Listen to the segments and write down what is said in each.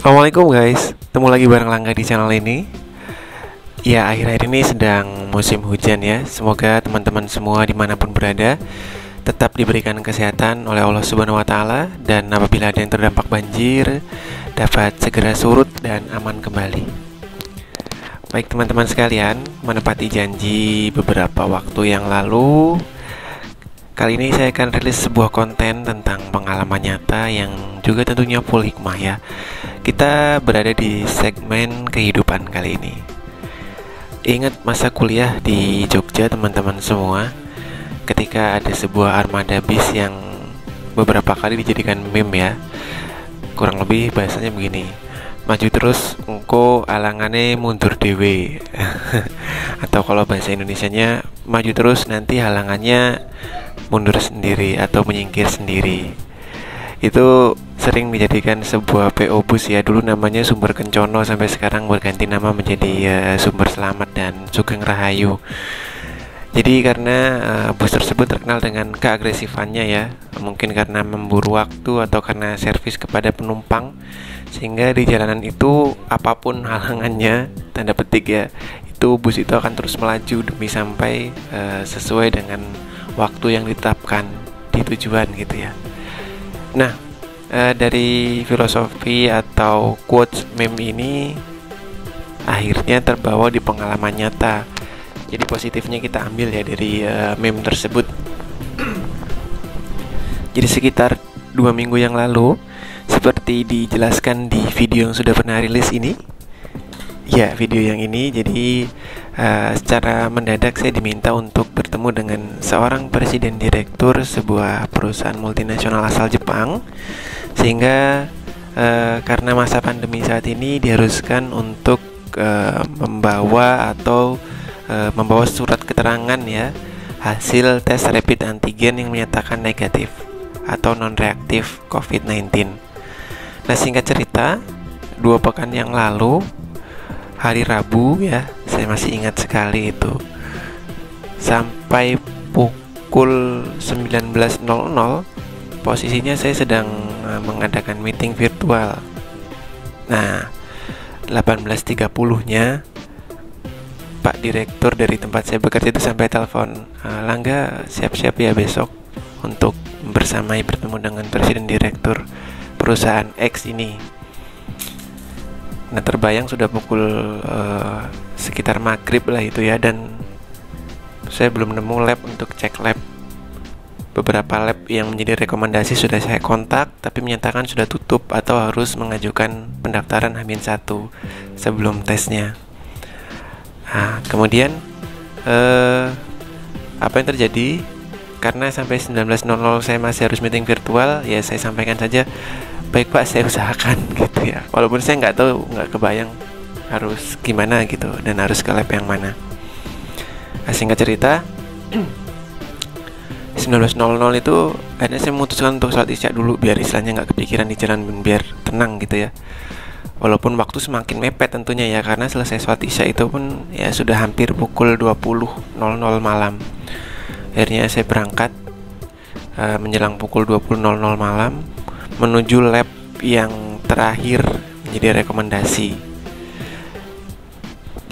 Assalamualaikum guys, ketemu lagi bareng Langga di channel ini. Ya, akhir-akhir ini sedang musim hujan ya. Semoga teman-teman semua dimanapun berada tetap diberikan kesehatan oleh Allah Subhanahu wa Ta'ala, dan apabila ada yang terdampak banjir dapat segera surut dan aman kembali. Baik teman-teman sekalian, menepati janji beberapa waktu yang lalu, kali ini saya akan rilis sebuah konten tentang pengalaman nyata yang juga tentunya full hikmah ya. Kita berada di segmen kehidupan kali ini. Ingat masa kuliah di Jogja teman-teman semua, ketika ada sebuah armada bis yang beberapa kali dijadikan meme ya. Kurang lebih bahasanya begini: maju terus engko alangane mundur dewe. Atau kalau bahasa Indonesianya, maju terus nanti halangannya mundur sendiri atau menyingkir sendiri. Itu sering dijadikan sebuah PO bus ya. Dulu namanya Sumber Kencono, sampai sekarang berganti nama menjadi Sumber Selamat dan Sugeng Rahayu. Jadi karena bus tersebut terkenal dengan keagresifannya ya, mungkin karena memburu waktu atau karena servis kepada penumpang, sehingga di jalanan itu apapun halangannya, tanda petik ya, itu bus itu akan terus melaju demi sampai sesuai dengan waktu yang ditetapkan di tujuan gitu ya. Nah, dari filosofi atau quotes meme ini akhirnya terbawa di pengalaman nyata. Jadi positifnya kita ambil ya dari meme tersebut. Jadi sekitar 2 minggu yang lalu, seperti dijelaskan di video yang sudah pernah rilis ini, ya video yang ini, jadi secara mendadak saya diminta untuk bertemu dengan seorang presiden direktur sebuah perusahaan multinasional asal Jepang, sehingga karena masa pandemi saat ini diharuskan untuk membawa surat keterangan ya, hasil tes rapid antigen yang menyatakan negatif atau non-reaktif COVID-19. Nah, singkat cerita, 2 pekan yang lalu, hari Rabu ya, saya masih ingat sekali itu, sampai pukul 19.00 posisinya saya sedang mengadakan meeting virtual. Nah, 18.30-nya Pak Direktur dari tempat saya bekerja itu sampai telepon, Langga siap-siap ya besok untuk bertemu dengan Presiden Direktur perusahaan X ini. Nah, terbayang sudah pukul sekitar maghrib lah itu ya, dan saya belum nemu lab untuk cek lab. Beberapa lab yang menjadi rekomendasi sudah saya kontak, tapi menyatakan sudah tutup atau harus mengajukan pendaftaran H-1 sebelum tesnya. Nah, kemudian apa yang terjadi? Karena sampai 19.00 saya masih harus meeting virtual, ya saya sampaikan saja, baik Pak, saya usahakan gitu ya. Walaupun saya nggak kebayang harus gimana gitu dan harus ke lab yang mana. Nah, singkat cerita, 19.00 itu akhirnya saya memutuskan untuk sholat isya dulu, biar istilahnya nggak kepikiran di jalan, biar tenang gitu ya. Walaupun waktu semakin mepet tentunya ya, karena selesai sholat isya itu pun ya sudah hampir pukul 20.00 malam. Akhirnya saya berangkat menjelang pukul 20.00 malam menuju lab yang terakhir menjadi rekomendasi.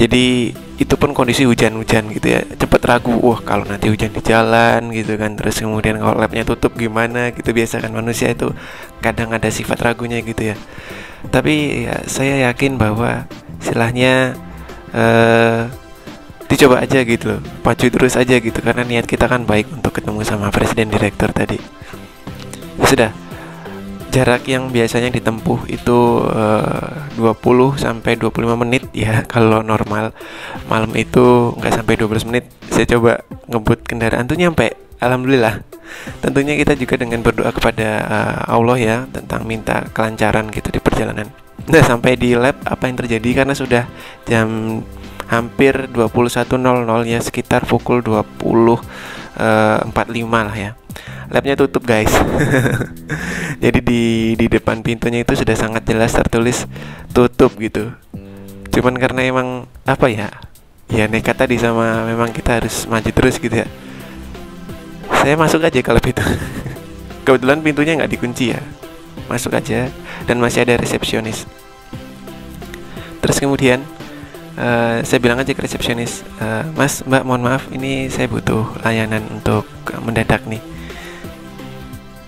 Jadi itu pun kondisi hujan-hujan gitu ya, cepet ragu, wah kalau nanti hujan di jalan gitu kan, terus kemudian kalau labnya tutup gimana gitu. Biasa kan manusia itu kadang ada sifat ragunya gitu ya. Tapi ya, saya yakin bahwa istilahnya dicoba aja gitu loh, maju terus aja gitu, karena niat kita kan baik untuk ketemu sama Presiden Direktur tadi. Ya sudah, jarak yang biasanya ditempuh itu 20 sampai 25 menit ya kalau normal. Malam itu nggak sampai 12 menit. Saya coba ngebut kendaraan tuh nyampe, alhamdulillah. Tentunya kita juga dengan berdoa kepada Allah ya, tentang minta kelancaran gitu di perjalanan. Nah, sampai di lab apa yang terjadi, karena sudah jam hampir 21.00 ya, sekitar pukul 20.45 lah ya, labnya tutup guys. Jadi di depan pintunya itu sudah sangat jelas tertulis tutup gitu. Cuman karena emang apa ya nekat tadi, sama memang kita harus maju terus gitu ya, saya masuk aja ke lab itu. Kebetulan pintunya nggak dikunci ya, masuk aja, dan masih ada resepsionis. Terus kemudian saya bilang aja ke resepsionis, Mas, Mbak, mohon maaf, ini saya butuh layanan untuk mendadak nih.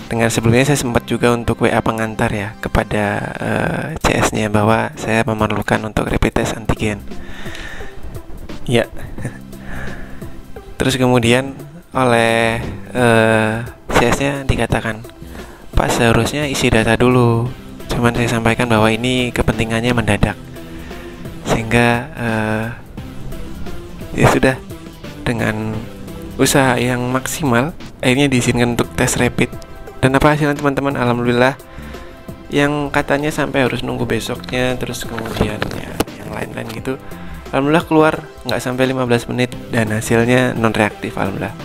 Dengan sebelumnya saya sempat juga untuk WA pengantar ya kepada CS-nya bahwa saya memerlukan untuk rapid test antigen. Ya. Terus kemudian oleh CS-nya dikatakan, Pak, seharusnya isi data dulu. Cuman saya sampaikan bahwa ini kepentingannya mendadak, sehingga ya sudah, dengan usaha yang maksimal akhirnya diizinkan untuk tes rapid. Dan apa hasilnya teman-teman? Alhamdulillah, yang katanya sampai harus nunggu besoknya, terus kemudian ya yang lain-lain gitu, alhamdulillah keluar nggak sampai 15 menit dan hasilnya non reaktif, alhamdulillah.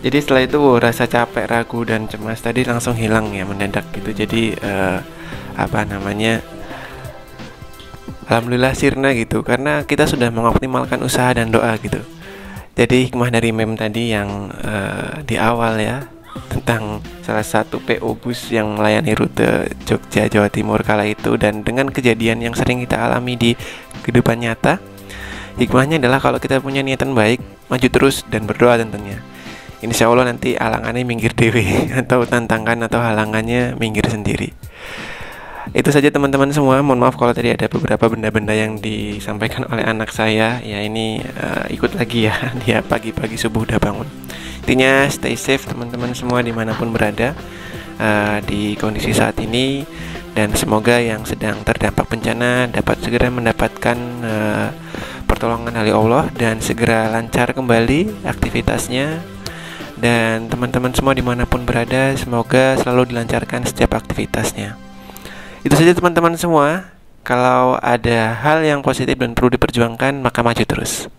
Jadi setelah itu rasa capek, ragu dan cemas tadi langsung hilang ya mendadak gitu. Jadi alhamdulillah sirna gitu, karena kita sudah mengoptimalkan usaha dan doa gitu. Jadi hikmah dari meme tadi yang di awal ya, tentang salah satu PO bus yang melayani rute Jogja Jawa Timur kala itu, dan dengan kejadian yang sering kita alami di kehidupan nyata, hikmahnya adalah kalau kita punya niatan baik, maju terus dan berdoa tentunya. Insya Allah nanti alangannya minggir dewe atau tantangan atau halangannya minggir sendiri. Itu saja teman-teman semua. Mohon maaf kalau tadi ada beberapa benda-benda yang disampaikan oleh anak saya. Ya ini ikut lagi ya, dia pagi-pagi subuh udah bangun. Intinya stay safe teman-teman semua dimanapun berada di kondisi saat ini. Dan semoga yang sedang terdampak bencana dapat segera mendapatkan pertolongan dari Allah dan segera lancar kembali aktivitasnya. Dan teman-teman semua dimanapun berada, semoga selalu dilancarkan setiap aktivitasnya. Itu saja teman-teman semua. Kalau ada hal yang positif dan perlu diperjuangkan, maka maju terus.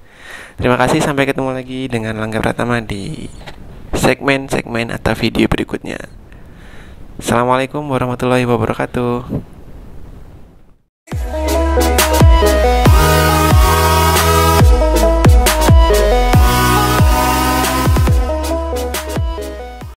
Terima kasih, sampai ketemu lagi dengan Langga Pratama di segmen-segmen atau video berikutnya. Assalamualaikum warahmatullahi wabarakatuh.